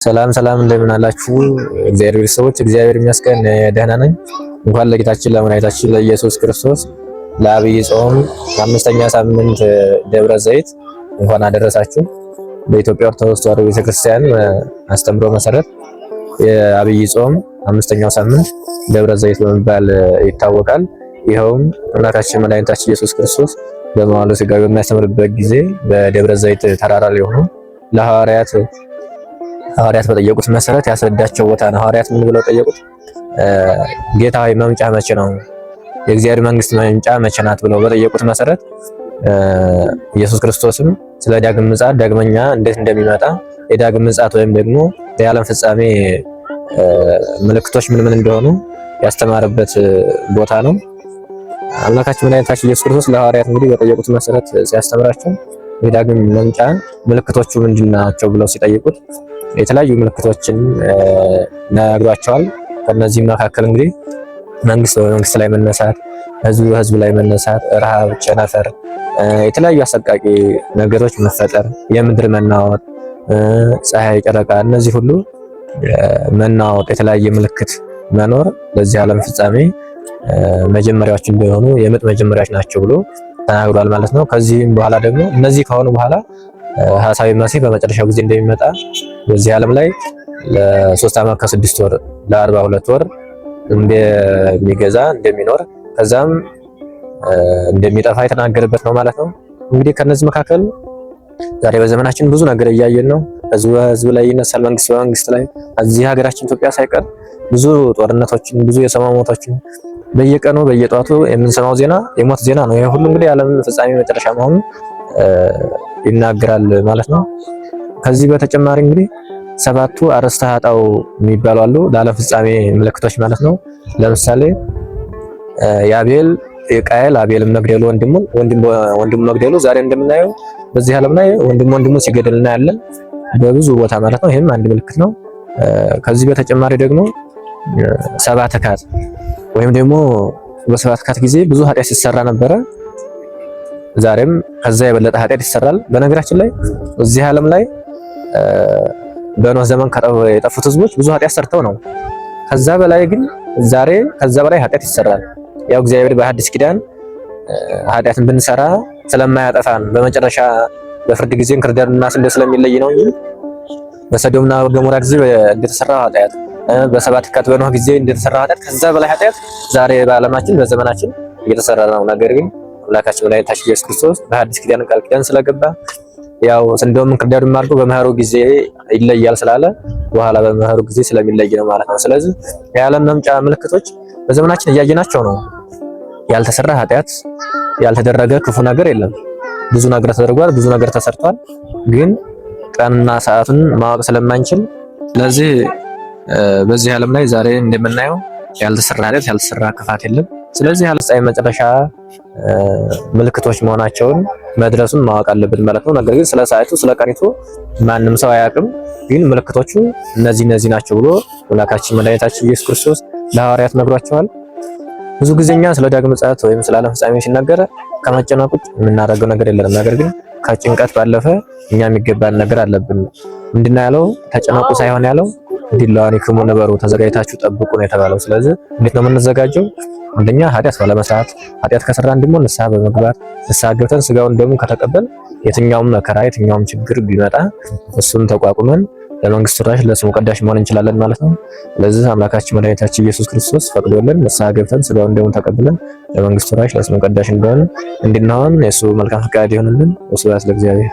ሰላም ሰላም እንደምን አላችሁ? እግዚአብሔር ሰዎች እግዚአብሔር ይመስገን ደህና ነኝ። እንኳን ለጌታችን ለመድኃኒታችን ለኢየሱስ ክርስቶስ ለዐቢይ ጾም አምስተኛ ሳምንት ደብረ ዘይት እንኳን አደረሳችሁ። በኢትዮጵያ ኦርቶዶክስ ተዋሕዶ ቤተክርስቲያን አስተምሮ መሰረት የዐቢይ ጾም አምስተኛው ሳምንት ደብረ ዘይት በመባል ይታወቃል። ይኸውም አምላካችን መድኃኒታችን ኢየሱስ ክርስቶስ በመዋዕለ ሥጋዌ በሚያስተምርበት ጊዜ በደብረ ዘይት ተራራ ላይ ሆኖ ለሐዋርያት በጠየቁት መሰረት ያስረዳቸው ቦታ ነው። ሐዋርያት ምን ብለው ጠየቁት? ጌታ ሆይ መምጫ መቼ ነው? የእግዚአብሔር መንግስት መምጫ መቼ ናት? ብለው በጠየቁት መሰረት ኢየሱስ ክርስቶስም ስለ ዳግም ምጽአት ዳግመኛ እንዴት እንደሚመጣ የዳግም ምጽአት ወይም ደግሞ የዓለም ፍጻሜ ምልክቶች ምን እንደሆኑ ያስተማረበት ቦታ ነው። አምላካችን መድኃኒታችን ኢየሱስ ክርስቶስ ለሐዋርያት እንግዲህ በጠየቁት መሰረት ሲያስተምራቸው የዳግም መምጫ ምልክቶቹ ምንድናቸው ብለው ሲጠይቁት የተለያዩ ምልክቶችን ነግሯቸዋል። ከነዚህ መካከል እንግዲህ መንግስት በመንግስት ላይ መነሳት፣ ህዝብ በህዝብ ላይ መነሳት፣ ረሃብ፣ ቸነፈር፣ የተለያዩ አሰቃቂ ነገሮች መፈጠር፣ የምድር መናወጥ፣ ፀሐይ፣ ጨረቃ እነዚህ ሁሉ መናወጥ፣ የተለያየ ምልክት መኖር ለዚህ ዓለም ፍጻሜ መጀመሪያዎች እንደሆኑ የምጥ መጀመሪያዎች ናቸው ብሎ ተናግሯል ማለት ነው። ከዚህም በኋላ ደግሞ እነዚህ ከሆኑ በኋላ ሐሳዊ መሲህ በመጨረሻው ጊዜ እንደሚመጣ በዚህ ዓለም ላይ ለ3 ዓመት ከ6 ወር ለ42 ወር እንደሚገዛ እንደሚኖር ከዛም እንደሚጠፋ የተናገረበት ነው ማለት ነው። እንግዲህ ከነዚህ መካከል ዛሬ በዘመናችን ብዙ ነገር እያየን ነው። ህዝብ ላይ ይነሳል፣ መንግስት በመንግስት ላይ። እዚህ ሀገራችን ኢትዮጵያ ሳይቀር ብዙ ጦርነቶችን፣ ብዙ የሰው ሞቶችን በየቀኑ በየጧቱ የምንሰማው ዜና የሞት ዜና ነው። ይሄ ሁሉ እንግዲህ ዓለም ፍጻሜ መጨረሻ መሆኑን ይናገራል ማለት ነው። ከዚህ በተጨማሪ እንግዲህ 7ቱ አርእስተ ኃጣውእ የሚባሉ አሉ፣ ለዓለም ፍጻሜ ምልክቶች ማለት ነው። ለምሳሌ የቃየል አቤልን መግደሉ፣ ወንድሙ መግደሉ ዛሬ እንደምናየው በዚህ ዓለም ላይ ወንድሙ ሲገድል እናያለን በብዙ ቦታ ማለት ነው። ይሄም አንድ ምልክት ነው። ከዚህ በተጨማሪ ደግሞ 7 ተካት ወይም ደግሞ በ7 ተካት ጊዜ ብዙ ኃጢአት ሲሰራ ነበረ። ዛሬም ከዛ የበለጠ ኃጢአት ይሰራል። በነገራችን ላይ እዚህ ዓለም ላይ በኖህ ዘመን የጠፉት ህዝቦች ብዙ ኃጢአት ሰርተው ነው። ከዛ በላይ ግን ዛሬ ከዛ በላይ ኃጢአት ይሰራል። ያው እግዚአብሔር በሐዲስ ኪዳን ኃጢአትን ብንሰራ ስለማያጠፋን በመጨረሻ በፍርድ ጊዜ እንክርዳድና ስንዴ ስለሚለይ ነው እንጂ በሰዶምና ገሞራ ጊዜ እንደተሰራው ኃጢአት በ7 ተካት በኖህ ጊዜ እንደተሰራው ኃጢአት ከዛ በላይ ኃጢአት ዛሬ በዓለማችን በዘመናችን እየተሰራ ነው። ነገር ግን አምላካችን መድኃኒታችን ኢየሱስ ክርስቶስ በሐዲስ ኪዳን ቃል ኪዳን ስለገባ ያው እንደውም እንክርዳዱን ማርዶ በመኸሩ ጊዜ ይለያል ስላለ በኋላ በመኸሩ ጊዜ ስለሚለይ ነው ማለት ነው። ስለዚህ የዓለም መምጫ ምልክቶች በዘመናችን እያየናቸው ነው። ያልተሰራ ኃጢአት፣ ያልተደረገ ክፉ ነገር የለም። ብዙ ነገር ተደርጓል፣ ብዙ ነገር ተሰርቷል። ግን ቀንና ሰዓቱን ማወቅ ስለማንችል ስለዚህ በዚህ ዓለም ላይ ዛሬ እንደምናየው ያልተሰራ ኃጢአት፣ ያልተሰራ ክፋት የለም። ስለዚህ ያልጻይ መጨረሻ ምልክቶች መሆናቸውን መድረሱን ማወቅ አለብን ማለት ነው። ነገር ግን ስለ ሰዓቱ ስለ ቀኒቱ ማንም ሰው አያውቅም። ግን ምልክቶቹ እነዚህ ናቸው ብሎ አምላካችን መድኃኒታችን ኢየሱስ ክርስቶስ ለሐዋርያት ነግሯቸዋል። ብዙ ጊዜኛ ስለ ዳግም ምጽአት ወይም ስለ ዓለም ፍጻሜ ሲናገር ከመጨነቅ ውጭ የምናደርገው ነገር የለም። ነገር ግን ከጭንቀት ባለፈ እኛ የሚገባን ነገር አለብን። ምንድነው ያለው? ተጨነቁ ሳይሆን ያለው ዲላዋኒክሙ ነበሩ፣ ተዘጋጅታችሁ ጠብቁ ነው የተባለው። ስለዚህ እንዴት ነው የምንዘጋጀው? አንደኛ ኃጢአት ባለመስራት፣ ኃጢአት ከሰራን ደግሞ ንስሐ በመግባት ንስሐ ገብተን ስጋውን ደግሞ ከተቀበል የትኛውም መከራ የትኛውም ችግር ቢመጣ እሱን ተቋቁመን ለመንግስቱ ወራሽ ለስሙ ቀዳሽ መሆን እንችላለን ማለት ነው። ስለዚህ አምላካችን መድኃኒታችን ኢየሱስ ክርስቶስ ፈቅዶልን ንስሐ ገብተን ስጋውን ደግሞ ተቀብለን ለመንግስቱ ወራሽ ለስሙ ቀዳሽ እንድንሆን የእሱ መልካም ፈቃድ ይሆንልን። ወስብሐት ለእግዚአብሔር።